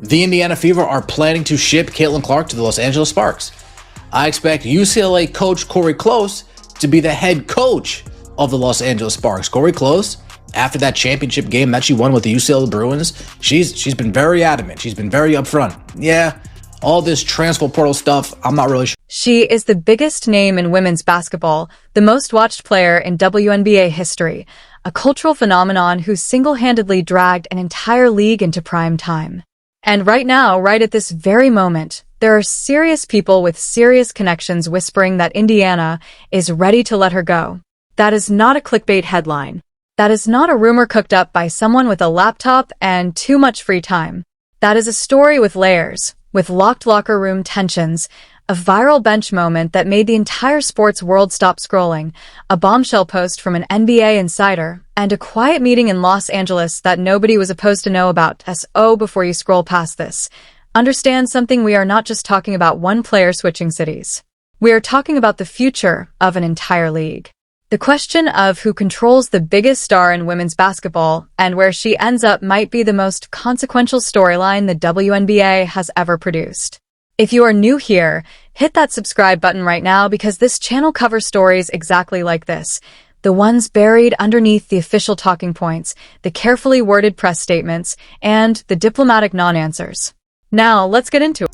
The Indiana Fever are planning to ship Caitlin Clark to the Los Angeles Sparks. I expect UCLA coach Corey Close to be the head coach of the Los Angeles Sparks. Corey Close, after that championship game that she won with the UCLA Bruins, she's been very adamant. She's been very upfront. Yeah, all this transfer portal stuff, I'm not really sure. She is the biggest name in women's basketball, the most watched player in WNBA history, a cultural phenomenon who single-handedly dragged an entire league into prime time. And right now, right at this very moment, there are serious people with serious connections whispering that Indiana is ready to let her go. That is not a clickbait headline. That is not a rumor cooked up by someone with a laptop and too much free time. That is a story with layers, with locked locker room tensions, a viral bench moment that made the entire sports world stop scrolling, a bombshell post from an NBA insider, and a quiet meeting in Los Angeles that nobody was supposed to know about. So before you scroll past this, understand something: we are not just talking about one player switching cities. We are talking about the future of an entire league. The question of who controls the biggest star in women's basketball and where she ends up might be the most consequential storyline the WNBA has ever produced. If you are new here, hit that subscribe button right now because this channel covers stories exactly like this. The ones buried underneath the official talking points, the carefully worded press statements, and the diplomatic non-answers. Now, let's get into it.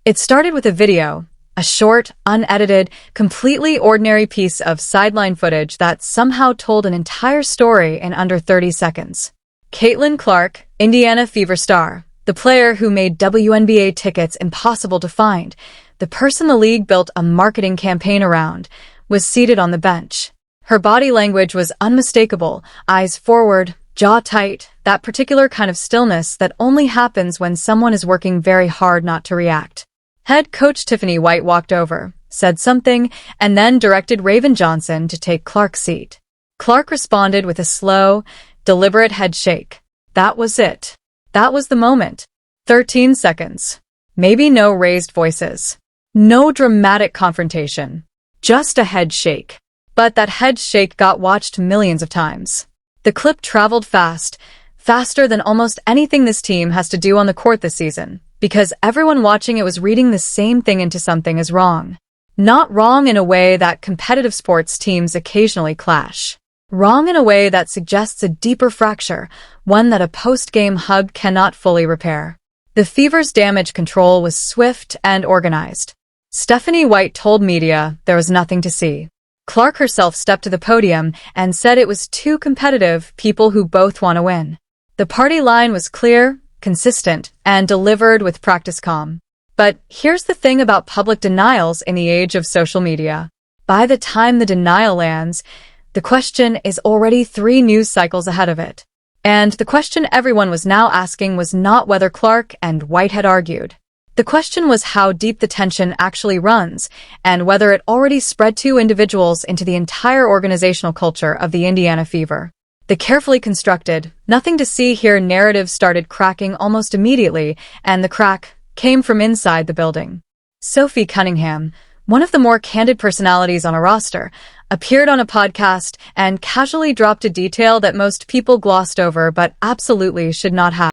It started with a video, a short, unedited, completely ordinary piece of sideline footage that somehow told an entire story in under 30 seconds. Caitlin Clark, Indiana Fever star, the player who made WNBA tickets impossible to find, the person the league built a marketing campaign around, was seated on the bench. Her body language was unmistakable, eyes forward, jaw tight, that particular kind of stillness that only happens when someone is working very hard not to react. Head coach Tiffany White walked over, said something, and then directed Raven Johnson to take Clark's seat. Clark responded with a slow, deliberate head shake. That was it. That was the moment. 13 seconds. Maybe no raised voices. No dramatic confrontation. Just a head shake. But that head shake got watched millions of times. The clip traveled fast, faster than almost anything this team has to do on the court this season, because everyone watching it was reading the same thing into something as wrong. Not wrong in a way that competitive sports teams occasionally clash. Wrong in a way that suggests a deeper fracture, one that a post-game hug cannot fully repair. The Fever's damage control was swift and organized. Stephanie White told media there was nothing to see. Clark herself stepped to the podium and said it was too competitive, people who both want to win. The party line was clear, consistent, and delivered with practice calm. But here's the thing about public denials in the age of social media. By the time the denial lands, the question is already 3 news cycles ahead of it. And the question everyone was now asking was not whether Clark and White had argued. The question was how deep the tension actually runs, and whether it already spread to individuals into the entire organizational culture of the Indiana Fever. The carefully constructed, nothing to see here narrative started cracking almost immediately, and the crack came from inside the building. Sophie Cunningham, one of the more candid personalities on a roster, appeared on a podcast and casually dropped a detail that most people glossed over but absolutely should not have.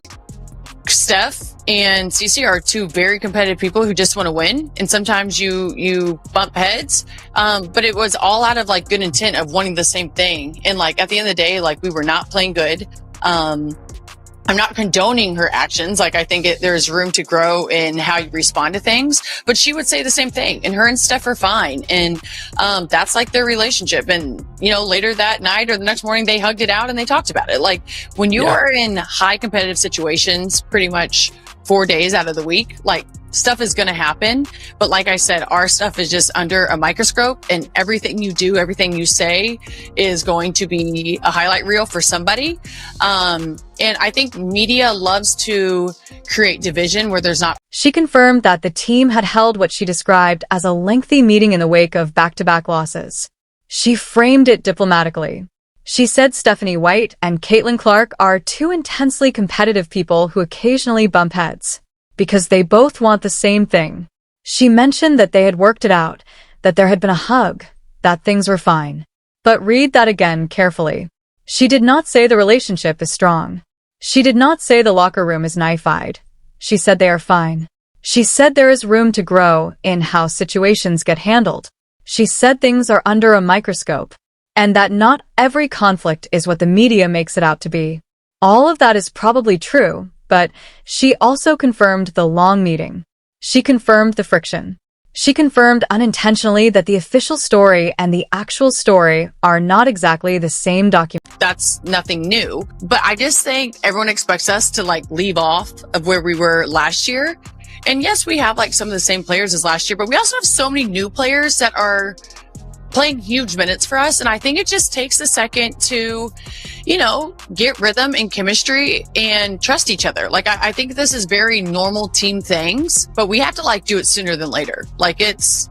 Steph and Cece are 2 very competitive people who just want to win, and sometimes you bump heads, but it was all out of like good intent of wanting the same thing. And like at the end of the day, like we were not playing good. I'm not condoning her actions. Like I think there's room to grow in how you respond to things, but she would say the same thing, and her and Steph are fine. And that's like their relationship. And later that night or the next morning, they hugged it out and they talked about it. Like when you are in high competitive situations, pretty much 4 days out of the week, like stuff is going to happen. But like I said, our stuff is just under a microscope, and everything you do, everything you say is going to be a highlight reel for somebody. And I think media loves to create division where there's not. She confirmed that the team had held what she described as a lengthy meeting in the wake of back-to-back losses. She framed it diplomatically. She said Stephanie White and Caitlin Clark are two intensely competitive people who occasionally bump heads, because they both want the same thing. She mentioned that they had worked it out, that there had been a hug, that things were fine. But read that again carefully. She did not say the relationship is strong. She did not say the locker room is knife-eyed. She said they are fine. She said there is room to grow in how situations get handled. She said things are under a microscope, and that not every conflict is what the media makes it out to be. All of that is probably true, but she also confirmed the long meeting. She confirmed the friction. She confirmed unintentionally that the official story and the actual story are not exactly the same document. That's nothing new, but I just think everyone expects us to like leave off of where we were last year. And yes, we have like some of the same players as last year, but we also have so many new players that are playing huge minutes for us. And I think it just takes a second to, get rhythm and chemistry and trust each other. Like, I think this is very normal team things, but we have to like do it sooner than later. Like it's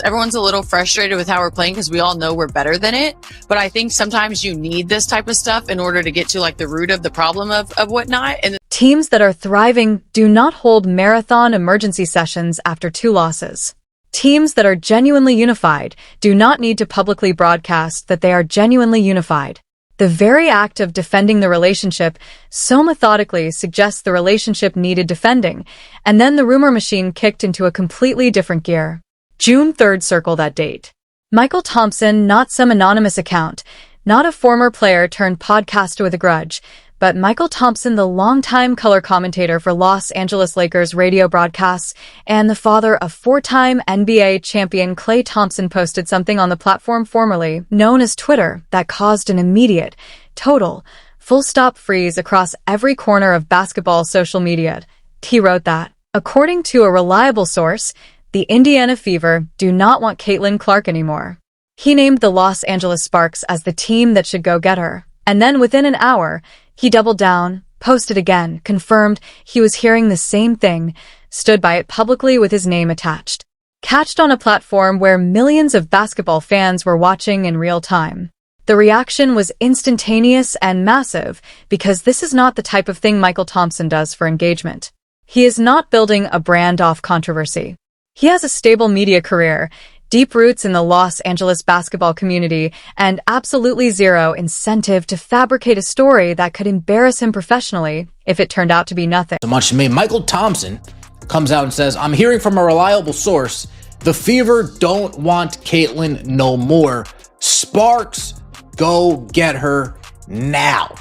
everyone's a little frustrated with how we're playing because we all know we're better than it. But I think sometimes you need this type of stuff in order to get to like the root of the problem of whatnot. And teams that are thriving do not hold marathon emergency sessions after 2 losses. Teams that are genuinely unified do not need to publicly broadcast that they are genuinely unified. The very act of defending the relationship so methodically suggests the relationship needed defending, and then the rumor machine kicked into a completely different gear. June 3rd, circle that date. Michael Thompson, not some anonymous account, not a former player turned podcaster with a grudge, but Michael Thompson, the longtime color commentator for Los Angeles Lakers radio broadcasts and the father of 4-time NBA champion Klay Thompson, posted something on the platform formerly known as Twitter that caused an immediate, total, full-stop freeze across every corner of basketball social media. He wrote that, according to a reliable source, the Indiana Fever do not want Caitlin Clark anymore. He named the Los Angeles Sparks as the team that should go get her, and then within an hour, he doubled down, posted again, confirmed he was hearing the same thing, stood by it publicly with his name attached. Catched on a platform where millions of basketball fans were watching in real time. The reaction was instantaneous and massive because this is not the type of thing Michael Thompson does for engagement. He is not building a brand off controversy. He has a stable media career, deep roots in the Los Angeles basketball community, and absolutely zero incentive to fabricate a story that could embarrass him professionally if it turned out to be nothing. So much to me. Michael Thompson comes out and says, I'm hearing from a reliable source, the Fever don't want Caitlin no more. Sparks, go get her now.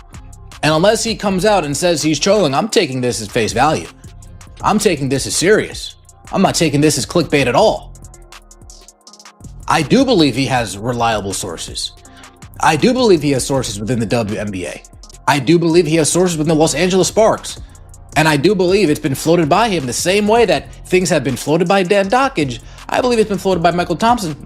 And unless he comes out and says he's trolling, I'm taking this as face value. I'm taking this as serious. I'm not taking this as clickbait at all. I do believe he has reliable sources. I do believe he has sources within the WNBA. I do believe he has sources within the Los Angeles Sparks. And I do believe it's been floated by him the same way that things have been floated by Dan Dockage. I believe it's been floated by Michael Thompson.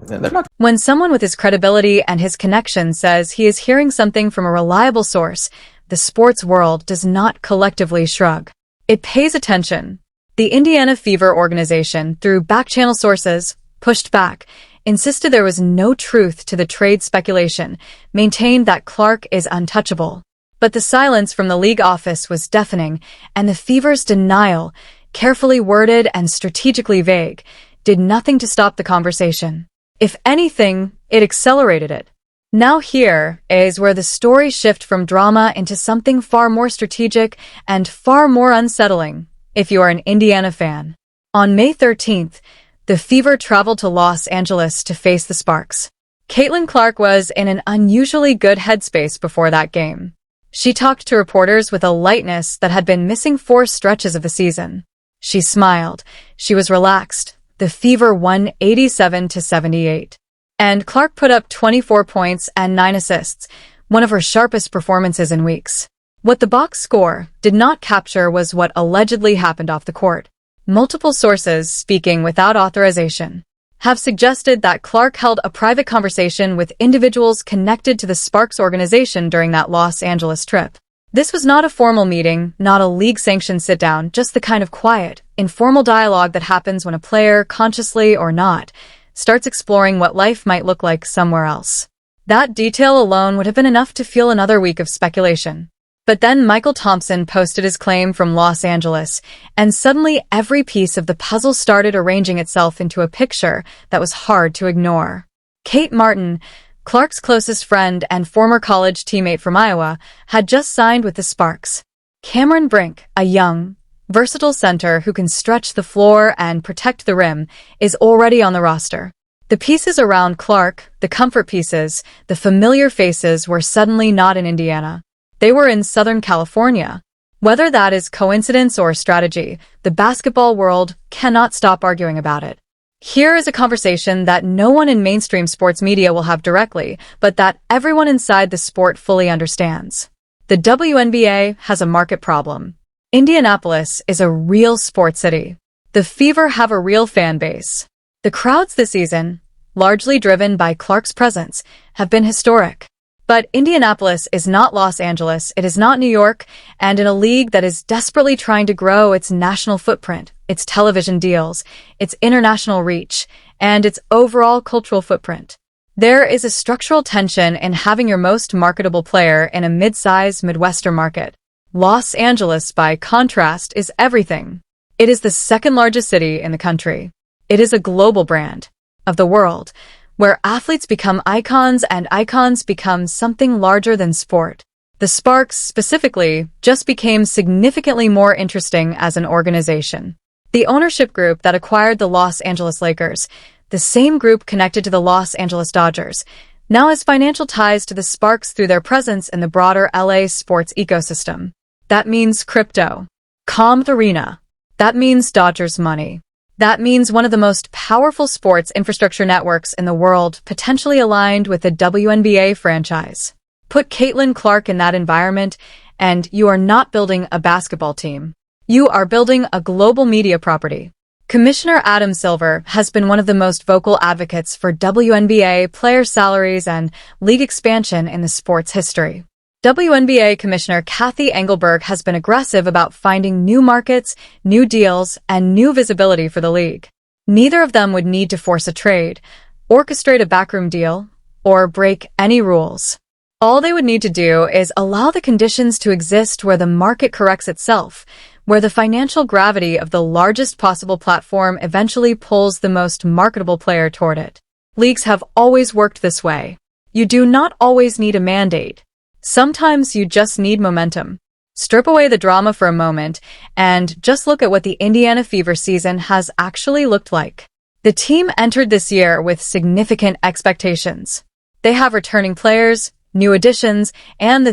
They're not. When someone with his credibility and his connection says he is hearing something from a reliable source, the sports world does not collectively shrug. It pays attention. The Indiana Fever organization, through back-channel sources, pushed back, insisted there was no truth to the trade speculation, maintained that Clark is untouchable. But the silence from the league office was deafening, and the Fever's denial, carefully worded and strategically vague, did nothing to stop the conversation. If anything, it accelerated it. Now here is where the story shifts from drama into something far more strategic and far more unsettling, if you are an Indiana fan. On May 13th, the Fever traveled to Los Angeles to face the Sparks. Caitlin Clark was in an unusually good headspace before that game. She talked to reporters with a lightness that had been missing 4 stretches of the season. She smiled. She was relaxed. The Fever won 87-78. And Clark put up 24 points and 9 assists, one of her sharpest performances in weeks. What the box score did not capture was what allegedly happened off the court. Multiple sources, speaking without authorization, have suggested that Clark held a private conversation with individuals connected to the Sparks organization during that Los Angeles trip. This was not a formal meeting, not a league-sanctioned sit-down, just the kind of quiet, informal dialogue that happens when a player, consciously or not, starts exploring what life might look like somewhere else. That detail alone would have been enough to fuel another week of speculation. But then Michael Thompson posted his claim from Los Angeles, and suddenly every piece of the puzzle started arranging itself into a picture that was hard to ignore. Kate Martin, Clark's closest friend and former college teammate from Iowa, had just signed with the Sparks. Cameron Brink, a young, versatile center who can stretch the floor and protect the rim, is already on the roster. The pieces around Clark, the comfort pieces, the familiar faces, were suddenly not in Indiana. They were in Southern California. Whether that is coincidence or strategy, the basketball world cannot stop arguing about it. Here is a conversation that no one in mainstream sports media will have directly, but that everyone inside the sport fully understands. The WNBA has a market problem. Indianapolis is a real sports city. The Fever have a real fan base. The crowds this season, largely driven by Clark's presence, have been historic. But Indianapolis is not Los Angeles, it is not New York, and in a league that is desperately trying to grow its national footprint, its television deals, its international reach, and its overall cultural footprint. There is a structural tension in having your most marketable player in a mid-size Midwestern market. Los Angeles, by contrast, is everything. It is the second largest city in the country. It is a global brand of the world, where athletes become icons and icons become something larger than sport. The Sparks, specifically, just became significantly more interesting as an organization. The ownership group that acquired the Los Angeles Lakers, the same group connected to the Los Angeles Dodgers, now has financial ties to the Sparks through their presence in the broader LA sports ecosystem. That means crypto, Comp Arena. That means Dodgers money. That means one of the most powerful sports infrastructure networks in the world potentially aligned with the WNBA franchise. Put Caitlin Clark in that environment, and you are not building a basketball team. You are building a global media property. Commissioner Adam Silver has been one of the most vocal advocates for WNBA player salaries and league expansion in the sport's history. WNBA Commissioner Kathy Engelberg has been aggressive about finding new markets, new deals, and new visibility for the league. Neither of them would need to force a trade, orchestrate a backroom deal, or break any rules. All they would need to do is allow the conditions to exist where the market corrects itself, where the financial gravity of the largest possible platform eventually pulls the most marketable player toward it. Leagues have always worked this way. You do not always need a mandate. Sometimes you just need momentum. Strip away the drama for a moment and just look at what the Indiana Fever season has actually looked like. The team entered this year with significant expectations. They have returning players, new additions, and the